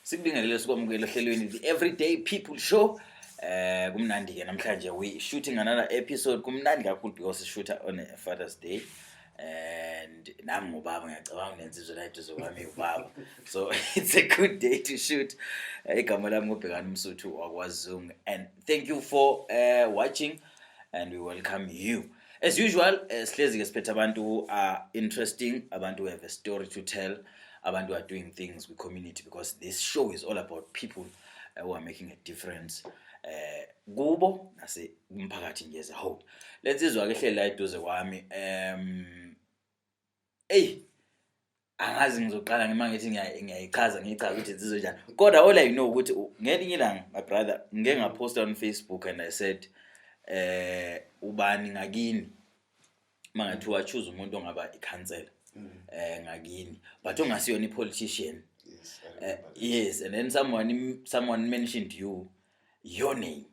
Sikubingelele sikwamukela ehlelweni the Everyday People Show. Kumnandi ke namhlanje we shooting another episode. Kumnandi kakhulu because shoota on a Father's Day. And nami ngubaba ngiyacabanga nensizwe la eduze kwami ubaba. So it's a good day to shoot. Igama lami ngubhekani Msuthu wakwaZungu, and thank you for watching, and we welcome you. As usual, sihlezi ke siphethe abantu who are interesting, abantu who have a story to tell, abantu who are doing things with community, because this show is all about people who are making a difference kubo nase umphakathi nje as a whole. Lensizwa ke hleli la eduze kwami angazi ngizoqala ngima ngithi ngiyayichaza ngichaza ukuthi insizwe njani, kodwa all I know ukuthi ngelinye ilanga my brother ngeke ngapost on Facebook and I said ubani ngakini mangathi wa choose umuntu ongaba ikhansela ngakini, but ongasiyona ipolitician. Yes, and then someone mentioned your name.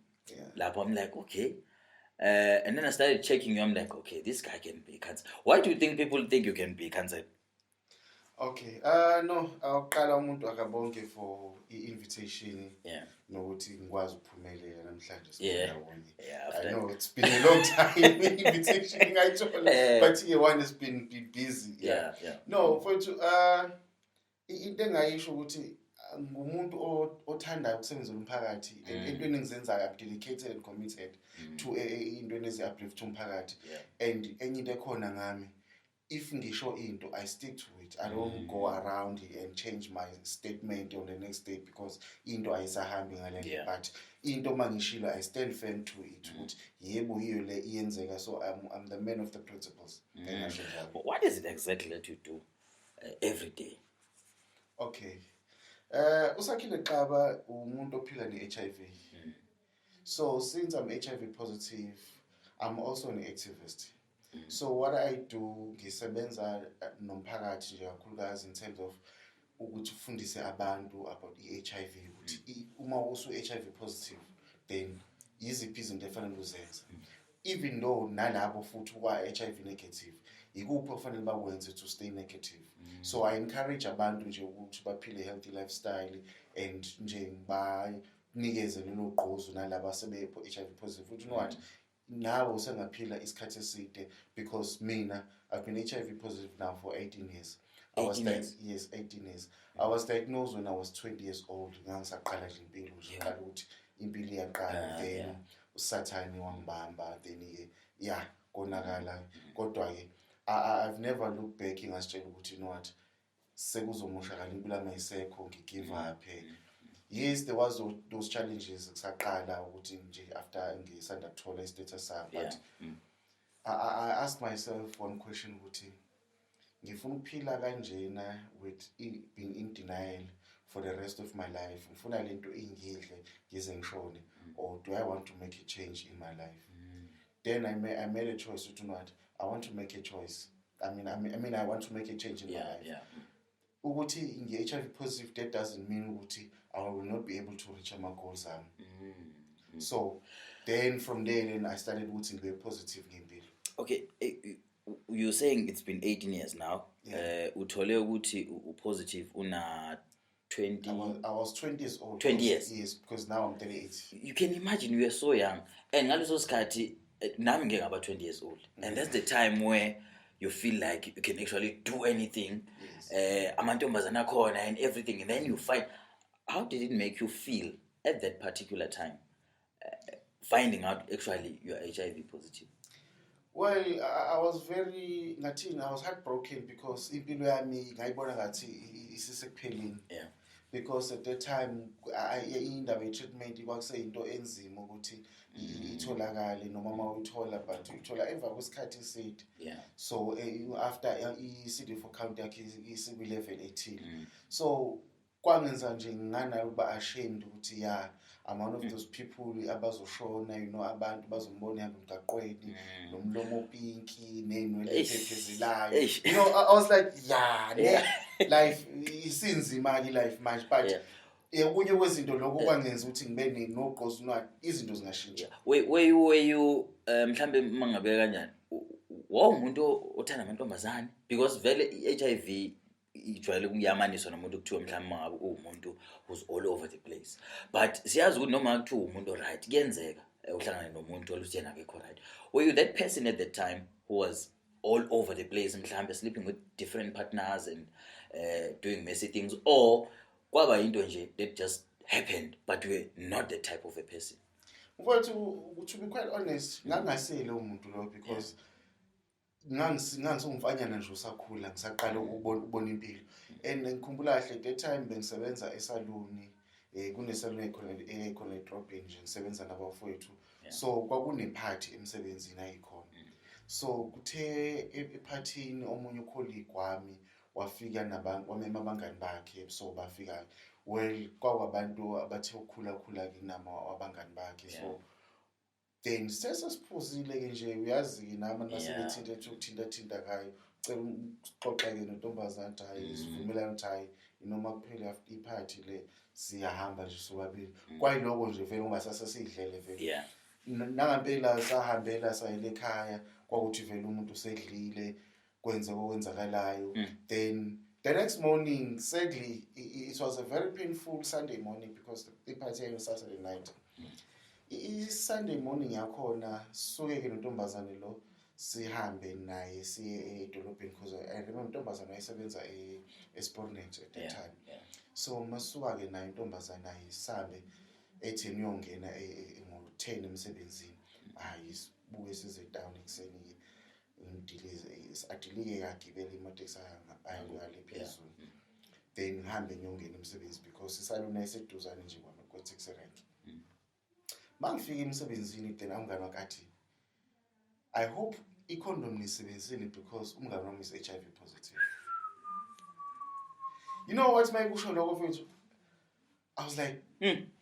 Lapho I'm like, okay. And then I started checking you. I'm like, okay, this guy can be cancelled. Why do you think people think you can be cancelled? Okay. No, awuqala umuntu akabonke for i-invitation. Yeah. Nokuthi ngikwazi ukuphumelela namhlanje sibona. Yeah. I know it's been a long time invitation ngayithola, but one has been busy. Yeah. No, for to into engayisho ukuthi ngumuntu othandayo ukusebenzela umphakathi, entweni engizenzayo I'm dedicated and committed to into ezi-uplift umphakathi, and enye into ekhona ngami, if ngisho into I stick to it. I don't go around and change my statement on the next day because into ayisahambi ngale, but into mangishilo I stand firm to it ukuthi yebo yiyo le iyenzeka. So I'm the man of the principles. What is it exactly that you do every day? Okay. Usakhile Mthabela umuntu ophila ne-HIV. So since I'm HIV positive, I'm also an activist. So what I do ngisebenza nomphakathi nje kakhulukazi in terms of ukuthi ufundise abantu about i-HIV ukuthi uma usu-HIV positive then yiziphi izinto efanele uzenze, even though nalabo futhi kwa-HIV negative ikuphi ofanele bakwenze to stay negative. So I encourage abantu nje ukuthi baphile healthy lifestyle and nje banikeze lelo gqozu nalabo sebe-HIV positive. You know what? Now usengaphila isikhathi eside because mina I've been HIV positive now for 18 years. 18 years? Yes, 18 years. I was diagnosed when I was 20 years old. Ngangisaqala nje impilo uqala ukuthi impilo iyaqala, then usathane wambamba, then konakala. Kodwa ke I've never looked back ngasitshela ukuthi you know what, sekuzomoshakala impilo yami ayisekho, ngigive up. Yes, there was those challenges kusaqala ukuthi nje after ngisanda kuthola i-status sami, but I asked myself one question ukuthi ngifuna ukuphila kanjena with being in denial for the rest of my life, ngifuna lento ingidle ngize ngishone, or do I want to make a change in my life? Then I made a choice to know what I want to make a choice. I mean I want to make a change in my life. Ukuthi ngi-HIV positive, that doesn't mean ukuthi I will not be able to reach my goals. So then from there then I started to be positive ngempilo. Okay, you're saying it's been 18 years now. Uthole ukuthi positive una 20. I was 20 years old. 20 years. Yes, because now I'm 38. You can imagine we were so young. And ngaleso sikhathi nami ngeke ngaba 20 years old. And that's the time where you feel like you can actually do anything. Amantombazana khona and everything, and then you find. How did it make you feel at that particular time, finding out actually you're HIV positive? Well, I was very I was heartbroken because impilo yami ngayibona ngathi isisekupheleni. Because at that time indaba ye-treatment kwakuseyinto enzima ukuthi itholakale noma uma uyithola, but uyithola emva kwesikhathi eside. So after i-CD4 count yakhe isiku-level ethile. So kwangenza nje ngana uba ashamed ukuthi I'm one of those people abazoshona, you know, abantu bazombona emgaqweni nomlomo opinki nenwele ephezelayo. You know, I was like, life isinzima ke life manje, but kunye kwezinto lokho kwangenza ukuthi ngibe nogqozi nwa izinto zingashintsha. Were you mhlambe mangabe kanjani? Umuntu othanda amantombazane, because vele i-HIV ijwayele ukuyamaniswa nomuntu kuthiwa mhlawumbe ngabe uwumuntu who's all over the place, but siyazi ukuthi noma kuthiwa umuntu right kuyenzeka uhlangane nomuntu olusiyena akekho right. Were you that person at that time who was all over the place, mhlawumbe sleeping with different partners and doing messy things, or kwaba into nje that just happened but you were not that type of a person? Well, to be quite honest, ngangasele umuntu lo because ngangisumfanyana nje usakhula ngisaqala ukubona impilo, and ngikhumbula kahle that time bengisebenza esaluni, kunesaluni ekhona edrobheni nje ngisebenza nabafowethu, so kwakune party emsebenzini ayikhona. So kuthe ephathini omunye ucolleague wami wafika wamema abangani bakhe, so bafika, well kwabantu abathe ukukhula kinama abangani bakhe, so then sesiphuzile ke nje uyazi nami nasebethinta ukuthinta kayo cela uxoxa ke nontombazana hayi sivumelana ukuthi hayi noma kuphela after iphathi le siyahamba nje sobabili, kwayiloko nje vele ungasasidlele vele. Nangampela sahambela sayile ekhaya kwakuthi vele umuntu usedlile kwenza okwenzakalayo. Then the next morning, sadly, it was a very painful Sunday morning because the party was Saturday night. Sunday morning yakhona suke ke nontombazane lo sihambe naye siye edolobheni because I remember nontombazane wayesebenza eSportnet at that time. So masuka ke naye nontombazane ayisambe ethi niyongena ngo-10 emsebenzini, hayi sibuke size down ekuseni adilike kagibela imoto esahangale phezulu, then ngihambe ngiyongena emsebenzini because isalona eseduzane nje kwami kwa-taxi rank. Mangifika emsebenzini then umngane wakathi I hope i-condom nisebenzisile because umngane wami is HIV positive. You know what my kusho lokho mfethu? I was like,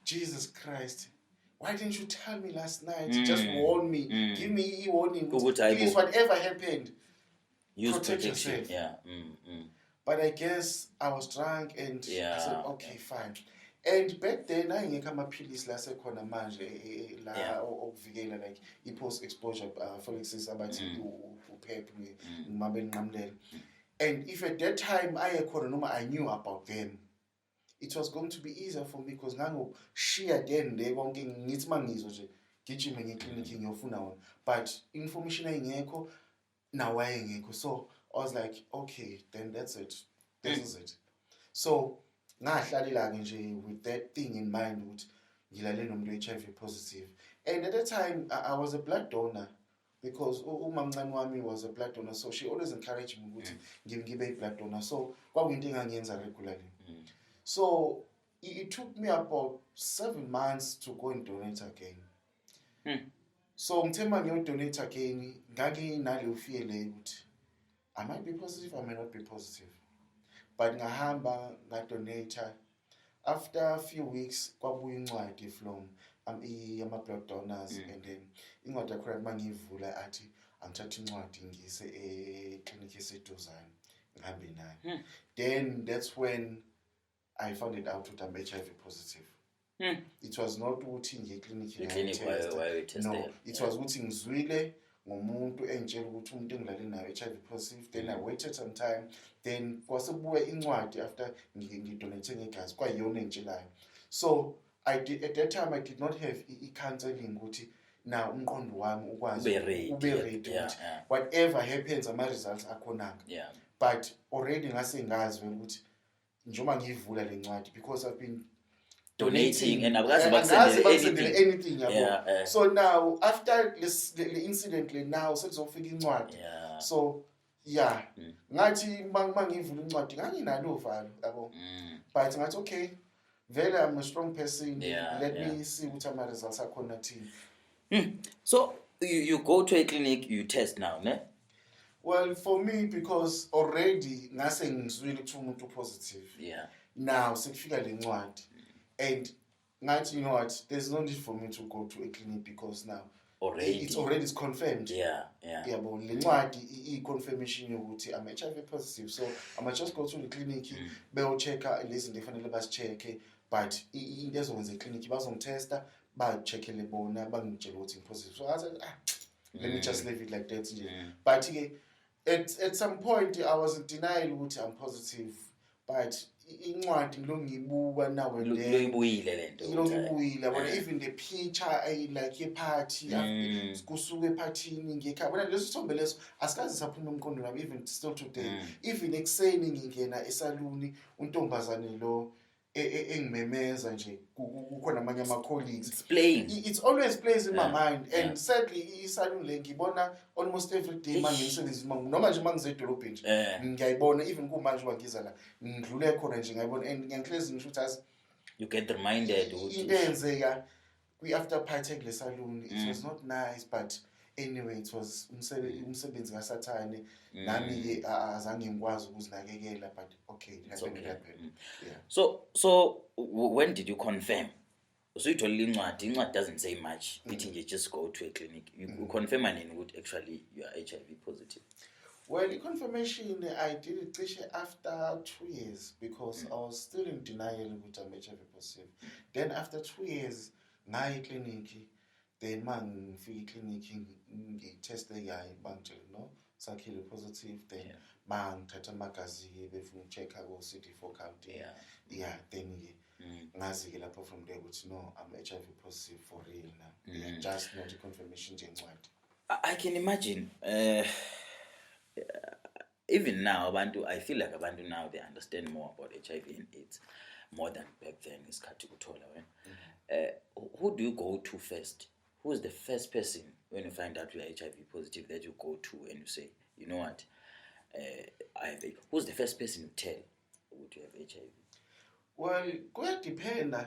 Jesus Christ, why didn't you tell me last night? Just warn me. Give me a warning. Please, whatever happened, use protect yourself. Yeah. But I guess I was drunk and I said, okay, fine. And back then, I ngekho amaphilisi la sekhona manje la okuvikela like i-post exposure prophylaxis abathi uPrep ngimabeli nqamlela. And if at that time I knew about them, it was going to be easier for me because nango share then they konke ngithi mangizwe nje gijima ngeclinic ngiyofuna wona, but information ayingekho nawo ayengekho. So I was like, okay, then that's it. This is it. So ngahlalela nje with that thing in mind ukuthi ngilale nomuntu HIV positive. And at that time I was a blood donor because umamncane wami was a blood donor, so she always encouraged me ukuthi ngibe a blood donor. So kwakuyinto engangiyenza regularly. So it took me about 7 months to go and donate again. So ngithema ngiyodonate again, nganginale fear le ukuthi I might be positive, I may not be positive. But ngahamba ngadonate. After a few weeks kwabuya incwadi from ama-blood donors, and then incwadi yakhona mangiyivula athi angithatha incwadi ngise eklinikhi eseduzane ngihambe nayo. Then that's when I found it out that I'm HIV positive. It was not ukuthi ngeklinikhi ngayitesta. No, it was ukuthi ngizwile ngomuntu engitshela ukuthi umuntu engilale nayo HIV positive. Then I waited some time, then kwasebuya incwadi after ngidonate ngegazi kwayiyona engitshelayo. So at that time I did not have i-counseling ukuthi now umqondo wami ukwazi ube ready whatever happens ama results akhonanga. But already ngase ngazi ukuthi njengoba ngivula le ncwadi because I've been donating and bakusendele anything yabo. So now after the incident now sekuzofika incwadi. So ngathi mangivula incwadi nganginalo uvalo yabo. But ngathi okay, vele I'm a strong person, let me see what ama results akhona thini. So you go to a clinic, you test now, ne? Well, for me, because already ngase ngizwile ukuthi umuntu positive. Now sekufika le ncwadi. And ngathi, you know what, there's no need for me to go to a clinic because now it's confirmed. But le ncwadi i-confirmation yokuthi I'm HIV positive. So I might just go to the clinic, beyo-check-a lezinto efanele basi-check-e, but into ezokwenza eclinic bazongitesta, ba-check-ele bona, bangitshela ukuthi I'm positive. So I said, let me just leave it like that. But at some point I was in denial ukuthi I'm positive but incwadi ngiyibuka now and then loyibuyile lento ilongibuyile yabona even the picture like ye-party kusuka ephathini ngekhaya yabona leso sithombe leso asikaze saphuma emqondo nami even still today even ekuseni ngingena esaluni untombazane lo engimemeza nje kukhona amanye ama-colleagues it's always plays in my mind and sadly isaluni le ngibona almost every day mangimsebenzini noma nje mangizedolobheni ngiyayibona even kumanje bangiza la ngidlule khona nje ngiyayibona and ngiyangihlezi ngisho ukuthi you get reminded into eyenzeka kwi-after party kule saluni it was not nice but anyway it was umsebenzi kasathane nami-ke azange ngikwazi ukuzinakekela but okay it happened. Yeah. So when did you confirm? So you told incwadi doesn't say much. You just go to a clinic. You confirm and would actually you are HIV positive. Well, the confirmation I did it after 2 years because I was still in denial with I'm HIV positive. Then after 2 years, my clinic, then man fee clinic test the guy no Sakhile positive. Then man tata magazi before check I go CD4 county. Yeah. Then ngazi lapho from there but no I'm HIV positive for real now. Just not a confirmation I can imagine. Even now, I feel like abantu now they understand more about HIV and AIDS more than back then. It's who do you go to first? Who is the first person when you find out you are HIV positive that you go to and you say, you know what? Who's the first person you tell would you have HIV? Well, it depends.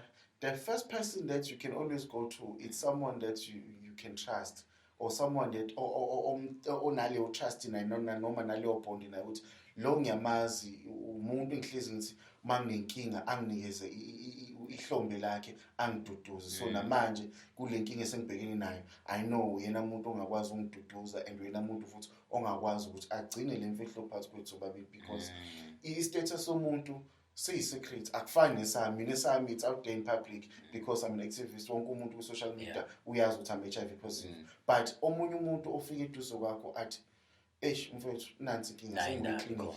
The first person that you can always go to is someone that you can trust. Or someone that onaleyo trust in noma naleyo bond na ukuthi lo ngiyamazi umuntu engihlezi ngithi manginenkinga anginikeze ihlombe lakhe angiduduze so namanje kule nkinga esengibhekene nayo I know yena umuntu ongakwazi ungiduduza and yena umuntu futhi ongakwazi ukuthi agcine le mfihlo phakathi kwethu babili because i-status somuntu secret akufani nesami it's out there in public because I'm an activist wonke umuntu ku social media uyazi ukuthi I'm HIV positive but omunye umuntu ofika eduze kwakho athi mfethu nansi inkinga sengiclinic.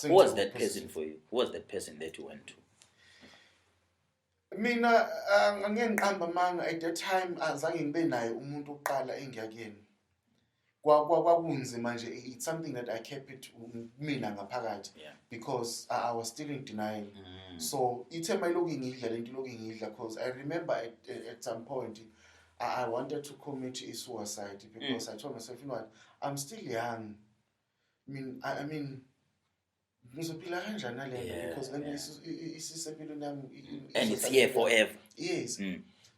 Who was that person for you? Who was that person that you went to? Mina ngiqamba manga at that time azange ngibe naye umuntu oqala engiyakeni kwakunzima nje it's something that I kept it mina ngaphakathi because I was still in denial. So ithema iloku ngidla lento iloku ngidla because I remember at some point I wanted to commit suicide because I told myself, you know what, I'm still young. I mean ngizophila kanjani nalento because isisempilo nami and it's here forever. Yes.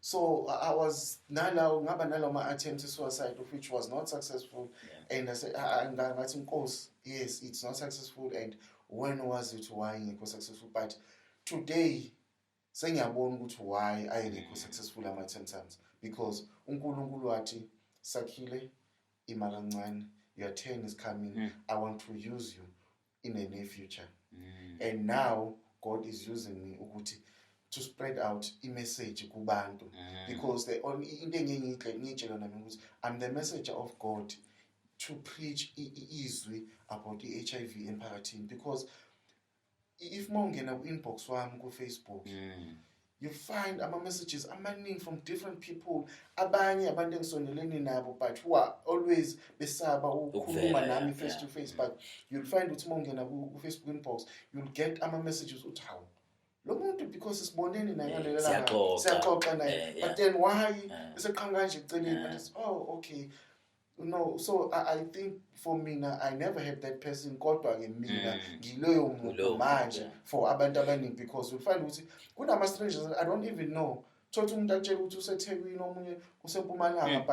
So I was ngaba my attempt to suicide which was not successful and I said yes it's not successful and when was it why it was successful but today sengiyabona ukuthi why ayekho successful ama attempts because uNkulunkulu wathi Sakhile ima kancane your turn is coming. I want to use you in the near future and now God is using me ukuthi to spread out message kubantu because the only into engiyitshela nami ukuthi I'm the messenger of God to preach izwi about the HIV emphakathini because if mongena ku inbox wami ku Facebook you find ama messages amaningi from different people abanye abantu engisondelene nabo but who are always besaba ukukhuluma nami face to face but you'll find ukuthi mongena ku Facebook inbox you'll get ama messages uthi how lo muntu because sibonene naye ngalelela siyaxoxa naye but then why eseqhanga kanje eceleni and it's okay no so I think for mina I never had that person kodwa ke mina ngiloyo muntu manje for abantu abaningi because you find ukuthi kunama strangers I don't even know thothi umuntu atshela ukuthi useThekwini omunye useMpumalanga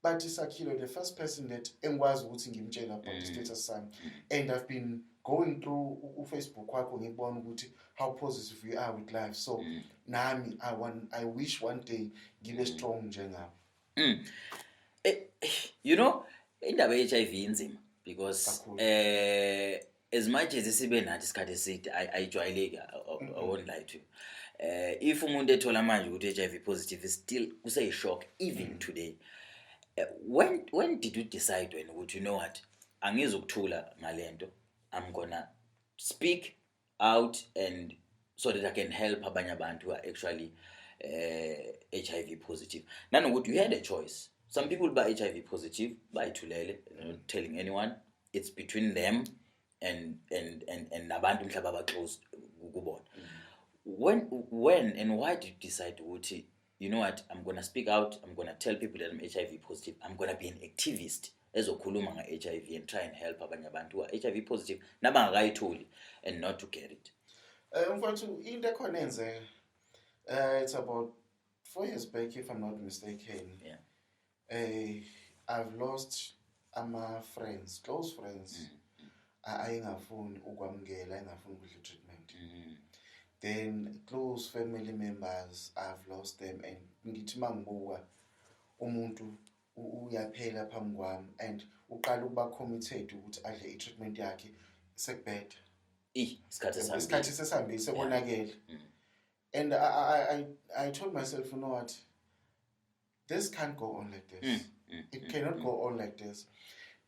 but Sakhile the first person that engikwazi ukuthi ngimtshela about the status sami and I've been going through Facebook kwakho ngibona ukuthi how positive we are with life so nami I wish one day ngibe strong njengabo. You know indaba HIV inzima because as much as sibe nathi isikhathi eside ayijwayeleki I won't lie to you. If umuntu ethola manje ukuthi HIV positive is still kuseyishock even today. When did you decide when you know what angizokuthula ngalento I'm gonna speak out and so that I can help abanye abantu who are actually HIV positive. Nanokuthi you had a choice. Some people by HIV positive, by Tulele, not telling anyone. It's between them and nabantu mhlaba abaclose ukubona. When and why did you decide ukuthi, you know what, I'm going to speak out, I'm going to tell people that I'm HIV positive, I'm going to be an activist ezokhuluma nga-HIV and try and help abanye abantu who are HIV positive nabangakayitholi and not to get it? Mfowethu, into ekhona enze, it's about 4 years back, if I'm not mistaken. Yeah. I've lost friends, close friends. Ayengafuni ukwamukela, ayengafuni ukudla treatment. Then close family members, I've lost them, and ngithi mangibuka umuntu uyaphela phambi kwami and uqala ukuba committed ukuthi adle i-treatment yakhe sekubheda. Isikhathi sesihambile sekonakele. And I told myself, you know what, this can't go on like this. It cannot go on like this.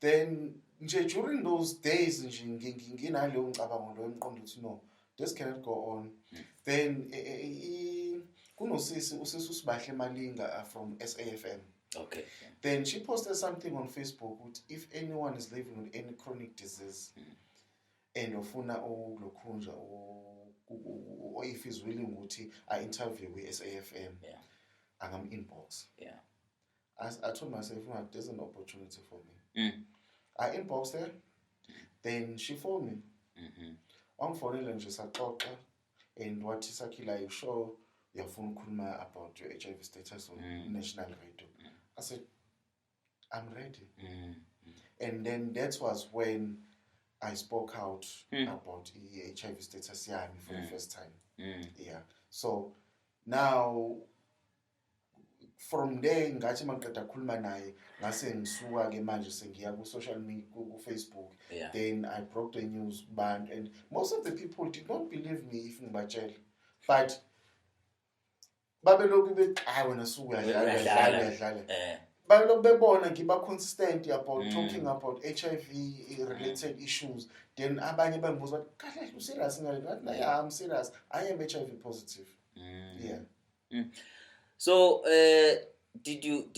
Then during those days nginaleyo mcabango lo emqondo ukuthi no, this cannot go on. Then kunosisi uSibahle Malinga from SAFM. Okay. Then she posted something on Facebook which, if anyone is living with any chronic disease and ufuna ukulokhunja or if he's willing ukuthi I interview with SAFM, angam inbox. Yeah. I told myself, you know, there's an opportunity for me. I inboxed her. Then she phoned me. Wangifonela nje saxoxa and wathi Sakhile, are you sure uyafuna ukukhuluma about your HIV status on national radio? I said, I'm ready. And then that was when I spoke out about the HIV status for the first time. Yeah. So now from there ngathi maqeda khuluma naye ngase ngisuka ke manje sengiya ku social media ku Facebook. Then I broke the news band, and most of the people did not believe me if ngibatshela, but babelokhu bethi hayi wena suka yadlala babelokhu bebona ngiba consistent about talking about HIV related issues. Then abanye bangibuza bathi kahle u serious ngale ngathi yeah, I'm serious, I am HIV positive. So did you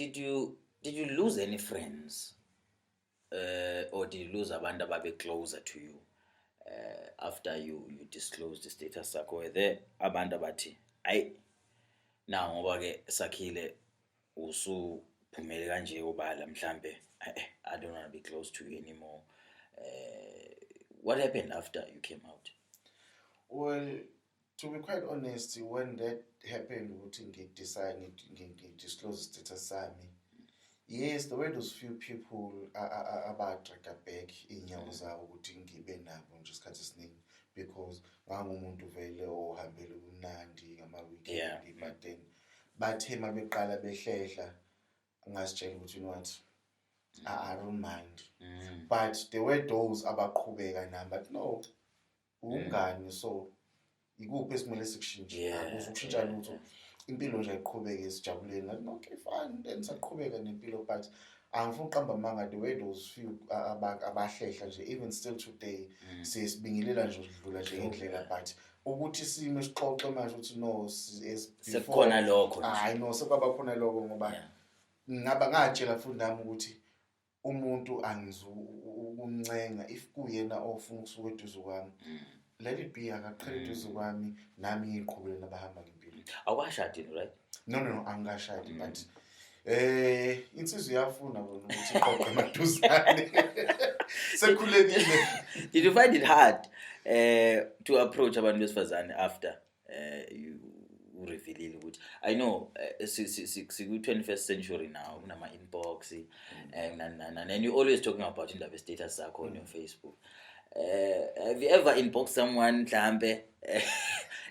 lose any friends or did you lose abantu ababe closer to you after you disclosed the status sakho? Were there abantu abathi ayi now ngoba ke Sakhile usuphumele kanje obala mhlambe I don't want to be close to you anymore? What happened after you came out? Well, to be quite honest, when that happened, we decided to disclose the status sami. Yes, there were those few people about back in Yawaza ukuthi ngibe nabo nje isikhathi esiningi because ngangumuntu vele ohambele kumnandi ngama-weekend. But then bathe mabeqala behlehla ngasitshela ukuthi, you know what, I don't mind. But there were those abaqhubeka nami, but no, umngani, so ikuphi esimele sikushintshe, akuzukushintsha lutho, impilo nje ayiqhubeke sijabuleni. Ngathi okay fine, then saqhubeka nempilo, but angifuni uqamba amanga. There were those few abahlehla nje, even still today sesibingelela nje udlula nje ngendlela, but ukuthi sime sixoxe manje ukuthi no sekukhona lokho nje. Hayi no, sekwaba khona lokho ngoba ngaba ngatshela futhi nami ukuthi umuntu angizukuncenga if kuyena ofuna ukusuka eduze kwami, let it be, akaqhela eduze kwami nami ngiqhubele nabahamba ngempilo. Awashadile, right? No, angashadi, but insizwe iyafuna bona ukuthi iqoqe maduzane sekhulekile. Did you find it hard to approach abantu besifazane after you revealile ukuthi I know siku-21st century now, kunama inbox and you always talking about indaba status sakho on your Facebook. Have you ever inboxed someone mhlambe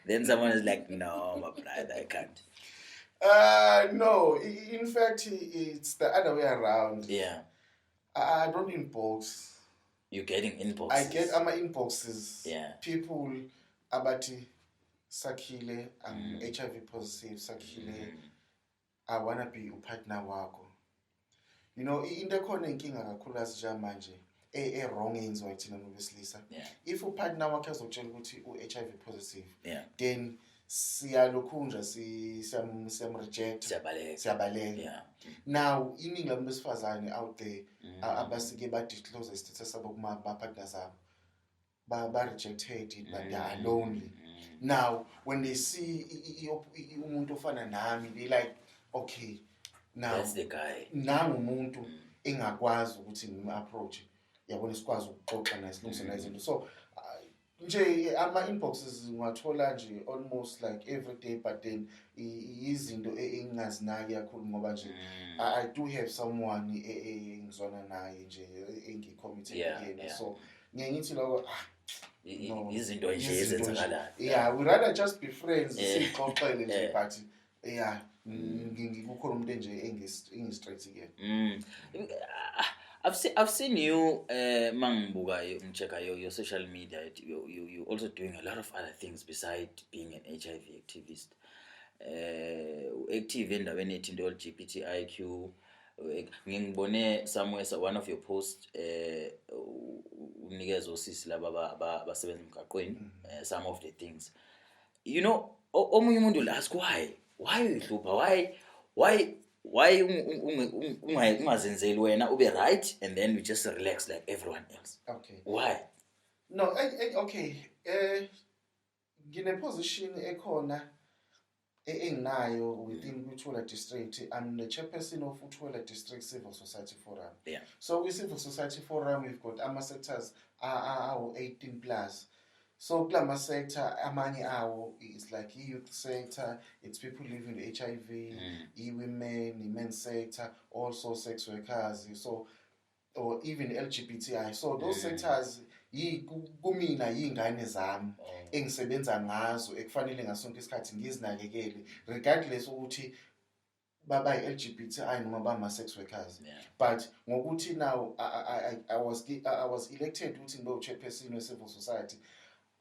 then someone is like, no my brother, I can't? No, in fact it's the other way around. I don't inbox. You're getting inboxes? I get inboxes. People abathi Sakhile, I'm HIV positive. Sakhile, I wanna be a partner wako. You know, into khona inkinga kakhulu asija manje wrong eyenziwa thina nobesilisa. Yeah. If upartner wakhe azotshela ukuthi u-HIV positive, Yeah. then siyalokhunja siyamreject, siyabaleka. Yeah. Now iningi labantu besifazane out there abasike badisclose istatus sabo kuma-partners abo ba-rejected it, but they are lonely. Now when they see umuntu ofana nami, they like, okay, now that's the guy. Nangu umuntu engakwazi ukuthi ngim-approach, yabona sikwazi ukuxoxa naye silungise naye izinto. So nje ama-inboxes ngiwathola nje almost like every day, but then izinto engingazinaki kakhulu ngoba nje I do have someone engizwana naye nje engicommitted kuyena. So ngeke ngithi lokho izinto nje ezenzakalayo. Yeah, we rather just be friends, sixoxele nje, but yeah, ngikukhona umuntu nje engistraight again. I've seen you mangibuka ngichecka your social media, you also doing a lot of other things beside being an HIV activist. Active endaweni ethi into LGBTIQ. Ngibone somewhere one of your posts unikeza osisi laba abasebenza emgaqweni some of the things. You know, omunye umuntu will ask why uyihlupha, why ungazenzeli wena ube right and then you just relax like everyone else. Okay. Why? No, okay. Ngine position ekhona enginayo within Uthola district. I'm the chairperson of Uthola District Civil Society Forum. Yeah. So with Civil Society Forum, we've got ama sectors are 18 plus. So klama sector amanye awo is like youth sector, it's people living with HIV, women, men's sector, also sex workers, so or even LGBTI. So those sectors kumina yingane zami engisebenza ngazo ekufanele ngasonke isikhathi ngizinakekele regardless ukuthi baba LGBTI noma bama sex workers. But ngokuthi now I was elected ukuthi ngibe chairperson we civil society,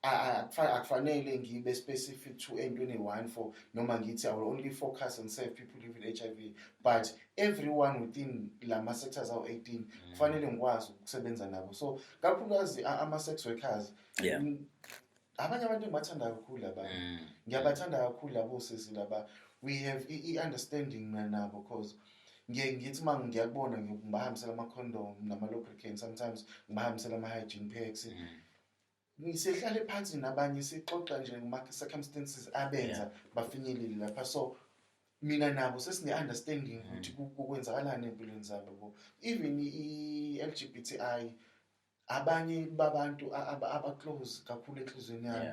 akufanele ngibe specific to N21 for noma ngithi I will only focus on serve people living with HIV, but everyone within lama sectors awu 18 kufanele ngikwazi ukusebenza nabo. So kakhulukazi ama sex workers, abanye abantu engibathanda kakhulu laba, ngiyabathanda kakhulu labo sisi laba. We have understanding nabo because ngithi manje ngiyakubona ngibahambisela ama condom nama lubricants, sometimes ngibahambisela ama hygiene packs. Ngisehlale phansi nabanye sixoxa nje ngama circumstances abenza bafinyelele lapha. So mina nabo sesine-understanding ukuthi kukwenzakalani empilweni zabo. Even i-LGBTI abanye babantu aba-close kakhulu enhlizweni yami.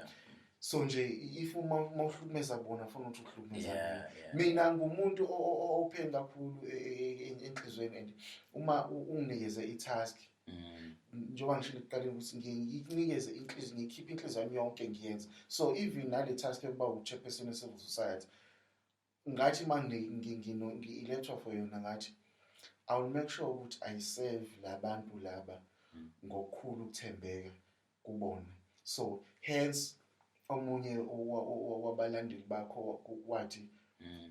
So nje if mawuhlukumeza bona ufuna ukuthi uhlukumeza mina ngumuntu open kakhulu enhlizweni, and uma unginikeze i-task njengoba ngishilo ekuqaleni ukuthi nginikeze inhliziyo, ngikhiphe inhliziyo yami yonke ngiyenza. So even nale task yokuba u-chairperson we civil society, ngathi manje ngi-electwa for yona, ngathi I will make sure ukuthi I serve labantu laba ngokukhulu ukuthembeka kubona. So hence omunye wabalandeli bakho wathi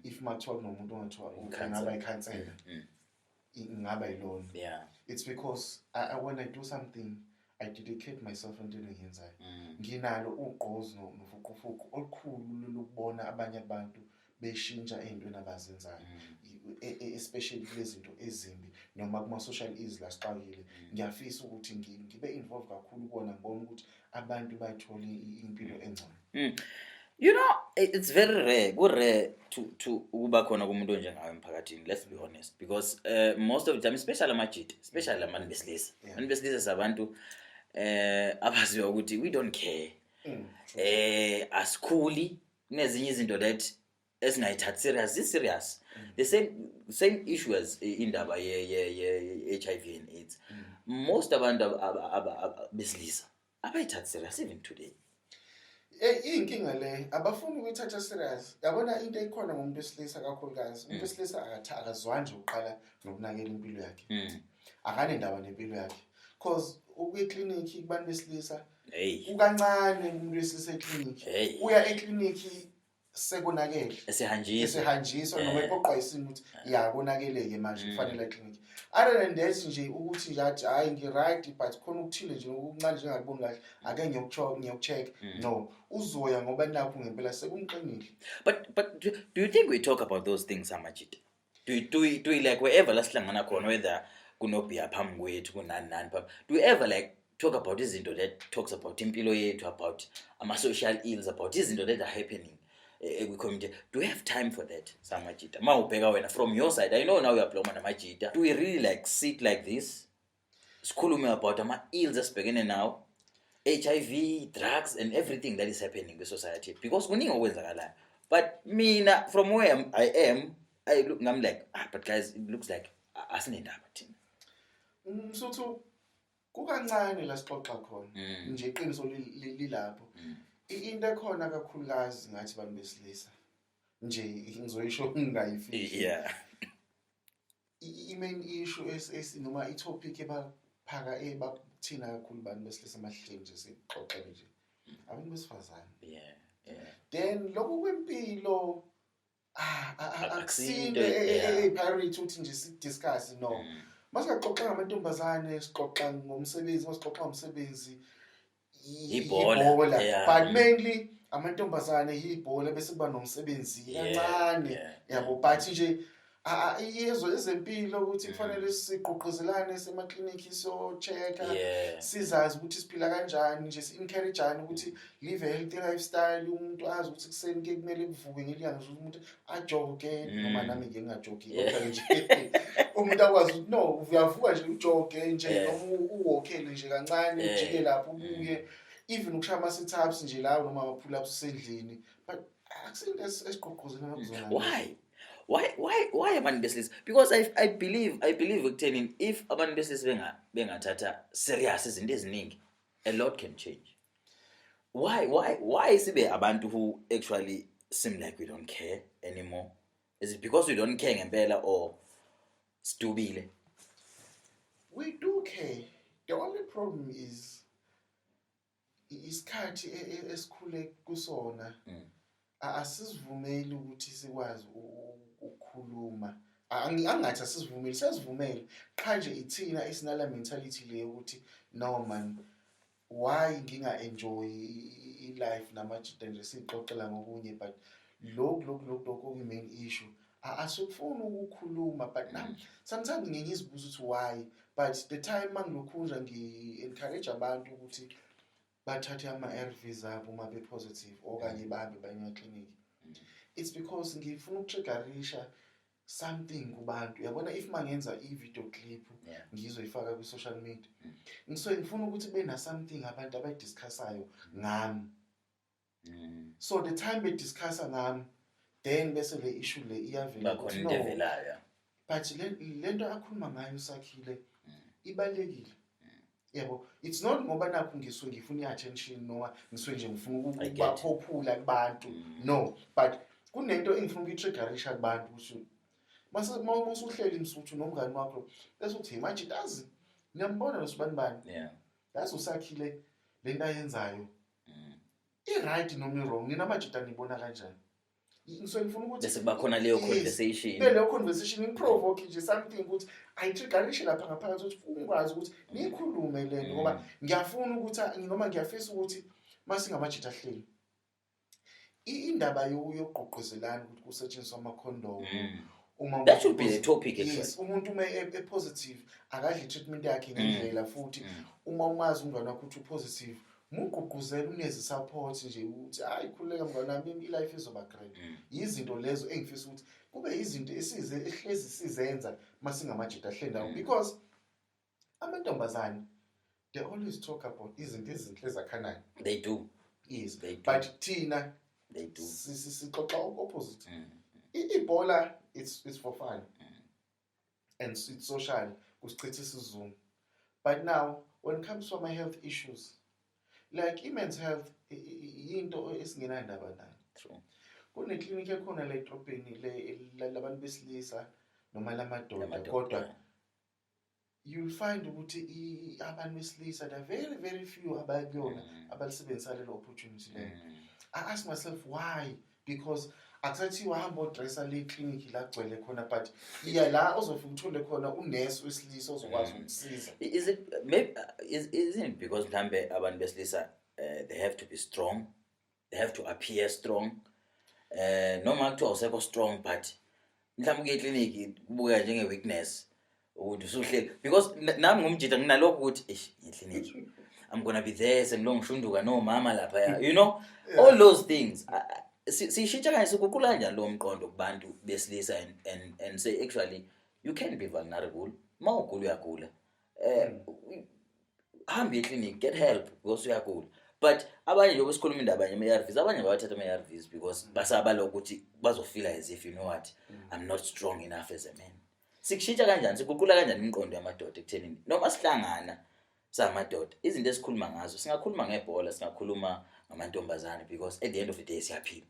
if mathiwa nomuntu ongathiwa ngaba ikhansela ngaba yilona. It's because when I do something I dedicate myself into engiyenzayo. Nginalo ugqozi nofuqufuqu olukhulu lokubona abanye abantu beshintsha ezintweni abazenzayo, especially lezi zinto ezimbi noma kuma social issues la siqakile. Ngiyafisa ukuthi ngibe involved kakhulu kubona, ngibona ukuthi abantu bayithola impilo engcono. You know, it's very rare to ukuba khona kumuntu njengawe emphakathini, let's be honest, because most of the time, especially abantu besilisa, abantu besilisa sabantu abaziwa ukuthi we don't care, asikhuli nezinye izinto that esingayithathi serious. The same issue as indaba ye HIV and AIDS. Most abantu besilisa abayithathi serious even today. Inkinga le abafuni ukuthatha serious. Yabona into ekhona ngomuntu wesilisa kakhulukazi, umuntu wesilisa akazwa nje uqala nokunakela impilo yakhe. Akane ndaba nempilo yakhe, because ukuya eclinic kubantu besilisa kukancane umuntu wesilisa eclinic. Uya eclinic sekonakele Esehanjiswa. esehanjiswa noma eqoqwa isimo ukuthi ya konakeleke manje kufanele clinic. Other than that nje ukuthi nje athi hayi ngi-right but khona ukuthile nje okuncane nje engakuboni kahle ake ngiyokucheck no uzoya ngoba nakho ngempela sekumqinile. But do you think we talk about those things amajita? Do we like wherever lasihlangana khona whether kunobhiya phambi kwethu kunani phambi, do we ever like talk about izinto that talks about impilo yethu, about ama-social ills, about izinto that are happening community? Do we have time for that samajita? Mawubheka wena from your side, I know now you are blowing amajita. Do we really like sit like this sikhulume about ama-ills esibhekene now, HIV, drugs and everything that is happening in the society? Because kuningi okwenzakalayo. But mina from where I look, I'm like, but guys, it looks like asinendaba thina. Msuthu kukancane la sixoxa khona nje iqiniso lilapho. Into ekhona kakhulukazi ngathi abantu besilisa nje ngizoyisho ngingayifihli. Yeah. I-main issue noma i-topic ebathina kakhulu abantu besilisa amahleli nje sixoxe nje abantu besifazane. Yeah. Then lokho kwempilo akusinto priority ukuthi nje sidiscuss no. Masixoxa ngamantombazane, sixoxa ngomsebenzi, masixoxa ngomsebenzi ibhola, but mainly amantombazane ibhola bese kuba nomsebenzi kancane yabo, but nje iyezo ezempilo ukuthi kufanele siqoqozelane semakliniki so checka sizazi ukuthi siphila kanjani nje si-encourageane ukuthi live a healthy lifestyle, umuntu azi ukuthi kuseni ke kumele kuvuke ngelanga ukuthi umuntu ajoge noma nami ke ngingajogi kodwa nje umuntu akwazi ukuthi no uyavuka nje ujoge nje noma uwalkele nje kancane ujike lapho ubuye even ukushaya ama-sit-ups nje lawo noma ama-pull-ups usendlini, but akusinto esiqoqozelana kuzona. Why abantu besilisa? Because I believe ekutheni if abantu besilisa bengathatha serious izinto eziningi, a lot can change. Why sibe abantu who actually seem like we don't care anymore? Is it because we don't care ngempela or stubile? We do care. The only problem is isikhathi esikhule kusona asisivumeli ukuthi sikwazi ukukhuluma. Angathi asisivumeli, sesivumeli qha nje ithina esinala mentality le ukuthi no man, why nginga-enjoy i-life namajita nje sixoxela ngokunye, but lokho main issue asifuni ukukhuluma. But now sometimes ngizibuza ukuthi why, but the time mangilokhunja ngi-encourage abantu ukuthi bathathe ama-ARVs abo uma be-positive okanye bahambe baye ekliniki, it's because ngifuna ukutriggerisha something kubantu. Yabona, if mangenza i-video clip ngizoyifaka kwi-social media, ngifuna ukuthi bena something abantu abayidiscussayo ngami. So the time bediscussa ngami, then bese le issue le iyavela ukuthi no, but lento akhuluma ngayo Sakhile ibalekile. Yebo, it's not ngoba nakho ngifuna i-attention noma nje ngifuna ukuba popular kubantu, no, but kunento engifuna ukuyitriggerisha kubantu ukuthi masuhleli Msuthu nomngani wakho bese uthi manje dazi niyambona losibani dazi uSakhile lento ayenzayo i-right noma i-wrong, nina majita nibona kanjani? So ngifuna ukuthi bese kuba khona leyo conversation. Leyo conversation improvoke nje something ukuthi ayitriggerishe lapha ngaphakathi ukuthi ukwazi ukuthi nikhulume lento, ngoba ngiyafuna ukuthi noma ngiyafisa ukuthi masingamajita ahleli indaba yokuqoqozelana ukuthi kusetshenziswa ama-condom. That should be the topic actually. Yes, umuntu uma e-positive akadli treatment yakhe ngendlela, futhi uma umazi umngane wakho ukuthi u-positive mugqugquzela uneze support nje ukuthi hayi khuleka mngane wami i-life izoba great. Izinto lezo engifisa ukuthi kube izinto ehlezi sizenza masingamajita ahleli ndawo, because amantombazane they always talk about izinto ezinhle ezakhanayo. They do. Yes, they do. But thina they do. Sixoxa opposite. Ibhola it's for fun and it's social, kusichitha isizungu. But now when it comes to my health issues, like men's health, into esingenandaba nayo. True. Kuneklinikhi ekhona la edrobheni labantu besilisa noma lamadoda, kodwa you'll find ukuthi abantu besilisa there are very very few abayakuyona abalisebenzisa lelo opportunity leyo. I ask myself why, because akuthathiwa hamba odressa le clinic la gcwele khona but iya la ozofika uthole khona unesi wesilisa ozokwazi ukusiza. Is it maybe isn't it because mhlambe abantu besilisa they have to be strong, they have to appear strong, noma kuthiwa awusekho strong but mhlawumbe uye eclinic kubuka njenge weakness ukuthi usuhleli because nami ngumjida nginalokho ukuthi eclinic I'm gonna be there sengilongishunduka no mama lapha, you know, all those things. Sishintsha kanje siguqula kanjani lo mqondo kubantu besilisa and say actually you can be vulnerable mawugula uyagula, hamba eclinic get help because uyagula. But abanye njengoba sikhuluma indaba ama-ARVs, abanye bayathatha ama-ARVs because basabala ukuthi bazofila as if, you know what, I'm not strong enough as a man. Sikushintsha kanjani, siguqula kanjani imiqondo yamadoda ekuthenini noma sihlangana samadoda izinto esikhuluma ngazo, singakhuluma ngebhola, singakhuluma ngamantombazane because at the end of the day siyaphila,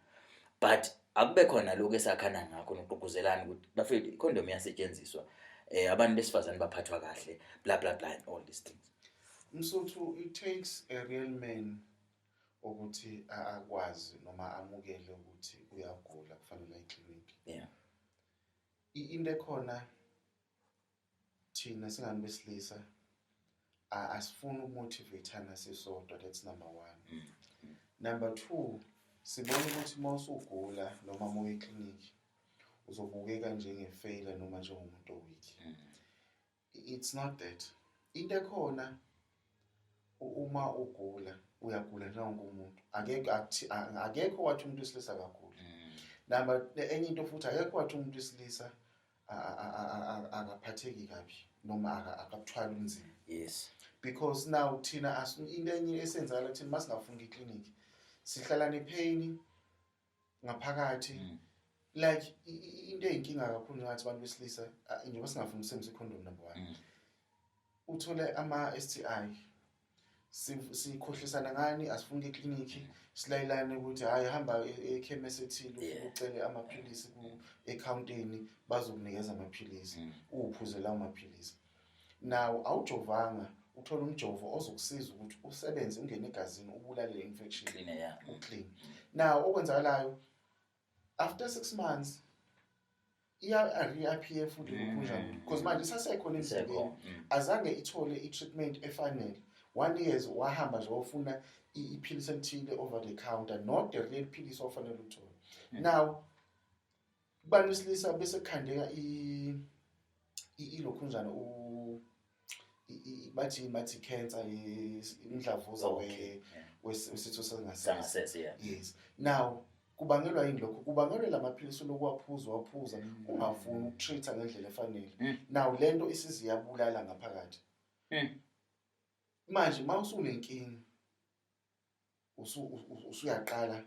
but akube khona lokho esakhana ngakho nokuququzelana ukuthi bafethu icondom iyasetshenziswa, abantu besifazane baphathwa kahle, blah blah blah and all these things. Msuthu, it takes a real man ukuthi akwazi noma amukele ukuthi uyagula kufanele eclinic. Yeah. Into ekhona thina singani besilisa asifuni ukumotivateana sisodwa, that's number 1. Number 2, sibona ukuthi mawusugula noma moya eclinic uzobukeka njenge-failure noma njengomuntu weak. It's not that. Into ekhona uma ugula uyagula njengomuntu, akekho wathi umuntu wesilisa akagula. Number enye into futhi akekho wathi umuntu wesilisa akaphatheki kabi noma akabuthwala unzima. Yes. Because now thina into enye esenzala thina masingafuni iclinic sihlala nepain ngaphakathi, like into eyinkinga kakhulu ngathi abantu besilisa njengoba singafuni ukusebenzisa icondom number 1, uthole ama-STI sikhohlisana ngani, asifuni eclinic, silayilane ukuthi hayi hamba ekhemesi ethile ucele amaphilisi ku-accounteni bazokunikeza amaphilisi, uphuze lawo maphilisi. Now awujovanga uthola umjovo ozokusiza ukuthi usebenze ungene egazini ubulale le infection, uclean. Now okwenzakalayo after 6 months iya-reappear futhi lokhunjani because manje isasekhona emzimbeni, azange ithole i-treatment efanele. 1 year wahamba nje wafuna iphilisi elithile over the counter, not the real philisi ofanele uthole. Now kubantu besilisa bese kukhandeka ilokhunjana bathi cancer, umdlavuza wesitho sangasese. Yes. Now kubangelwa yini lokho? Kubangelwa lamaphilisi lokuwaphuza ungafuni ukutreata ngendlela efanele. Now lento isiziyabulala ngaphakathi. Manje mawusunenkinga usuyaqala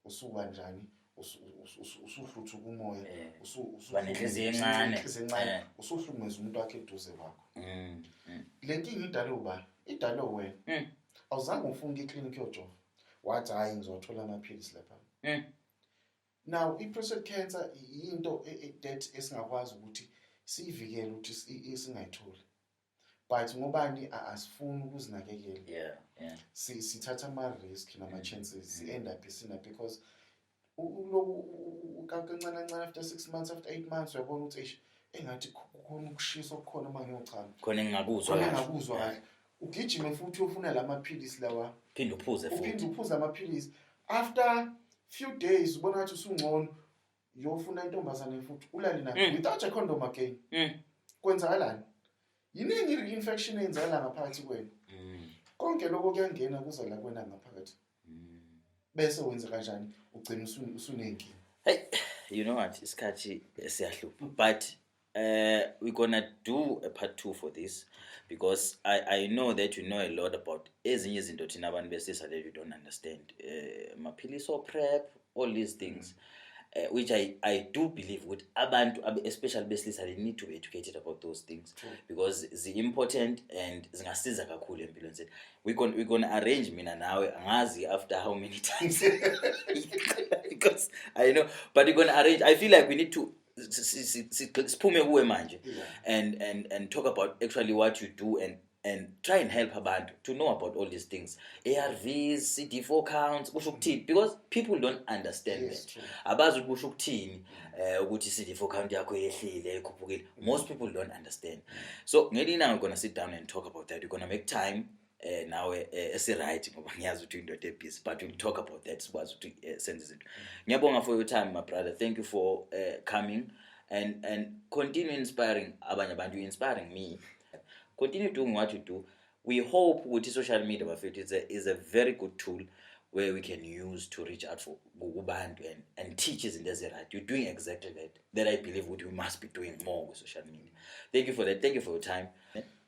usuba njani, usuhluthuka umoya, usubanenhliziyo encane, usuhlumeza umuntu wakhe eduze kwakho. Le nkinga idale ubani? Idale wena. Awuzange ufune iclinic yojova wathi hayi ngizothola amaphilisi lapha. Now i-prostate cancer into that esingakwazi ukuthi siyivikele ukuthi singayitholi, but ngobani asifuni ukuzinakekela. Sithatha ama-risk nama-chances, si-end up sina because kancane after 6 months, after 8 months uyabona ukuthi engathi kukhona ukushisa okukhona uma ngiyochama, khona ngingakuzwa kahle, ugijime futhi uyofuna lamaphilisi lawa, phinde uphuze amaphilisi. After few days ubona ngathi usungcono, uyofuna intombazane futhi ulale nayo without a condom again. Kwenzakalani? Yiningi i-infection eyenzakala ngaphakathi kwena. Konke lokho kuyangena kuza la kwena ngaphakathi. Bese wenza kanjani? Ugcina usunenkinga. Hey, you know what, isikhathi siyahlupha, but we're gonna do a part 2 for this because I know that you know a lot about ezinye izinto thina abantu besilisa that you don't understand, maphilisi or prep, all these things, which I do believe with abantu especially besilisa they need to be educated about those things. Because it's important and zingasiza kakhulu empilweni zethu. We're gonna arrange mina nawe angazi after how many times because I know, but we're gonna arrange. I feel like we need to siphume kuwe manje and talk about actually what you do and try and help abantu to know about all these things. ARVs, CD4 counts, kusho ukuthini, because people don't understand Yes, that. true. Abazi ukuthi kusho ukuthini ukuthi CD4 count yakho yehlile ikhuphukile. Most people don't understand. So ngelinye ilanga we're going to sit down and talk about that. We're going to make time nawe esiright ngoba ngiyazi ukuthi indoda ebusy, but we'll talk about that sikwazi ukuthi senze izinto. Ngiyabonga for your time, my brother. Thank you for coming and continue inspiring abanye abantu. You inspiring me. Continue doing what you do. We hope with social media is a very good tool where we can use to reach out for Gugubantu and teach us in this right. You're doing exactly that I believe we must be doing more with social media. Thank you for that. Thank you for your time.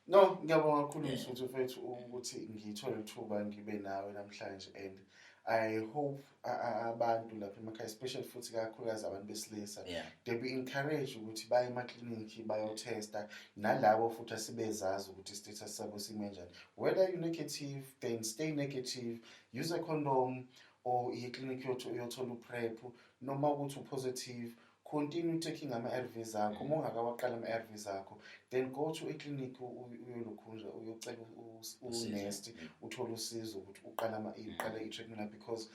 No, ngiyabonga kakhulu mfuthu mfethu ukuthi ngithole ithuba ngibe nawe namhlanje, and I hope abantu lapha emakhaya, especially futhi kakhulukazi abantu besilisa, they be encouraged ukuthi baye emaklinikhi bayotesta, nalabo futhi asibezazi ukuthi status sabo sime njani. Whether you negative, then stay negative, use a condom, or eclinic uyothola uprep, noma ukuthi positive, continue taking ama-ARVs akho. Uma ungakawaqala ama-ARVs akho, then go to eclinic uyolokhunja uyocela unest uthole usizo ukuthi uqala i-treatment, because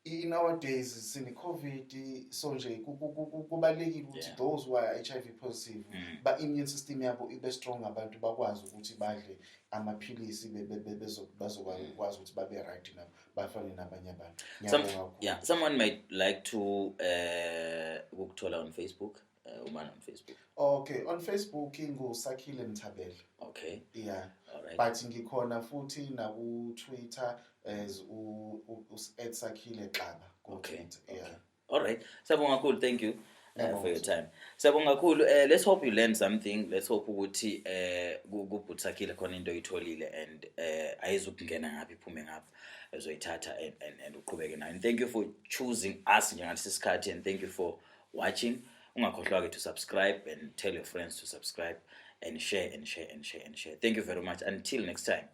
nowadays sine-COVID, so nje kubalulekile ukuthi those who are HIV positive ba-immune system yabo ibe strong, abantu bakwazi ukuthi badle amaphilisi bazokwazi ukuthi babe right nabo bafane nabanye abantu. Someone might like to ukuthola on Facebook. On Facebook. Okay, on Facebook Sakhile Mthabela. Okay. Yeah. All right. But ngikhona futhi na ku Twitter as @Sakhile Xaba. Okay. Yeah. All right. Sabonga kakhulu, thank you for your time. Sabonga kakhulu. Let's hope you learned something. Let's hope ukuthi kubut Sakhile khona into oyitholile and ayizukungena ngaphi iphume ngaphi ezoyithatha and uqhubeke nayo. And thank you for choosing us njengalesi sikhathi, and thank you for watching. Ungakhohlwa to subscribe and tell your friends to subscribe and share and share and share and share. Thank you very much. Until next time.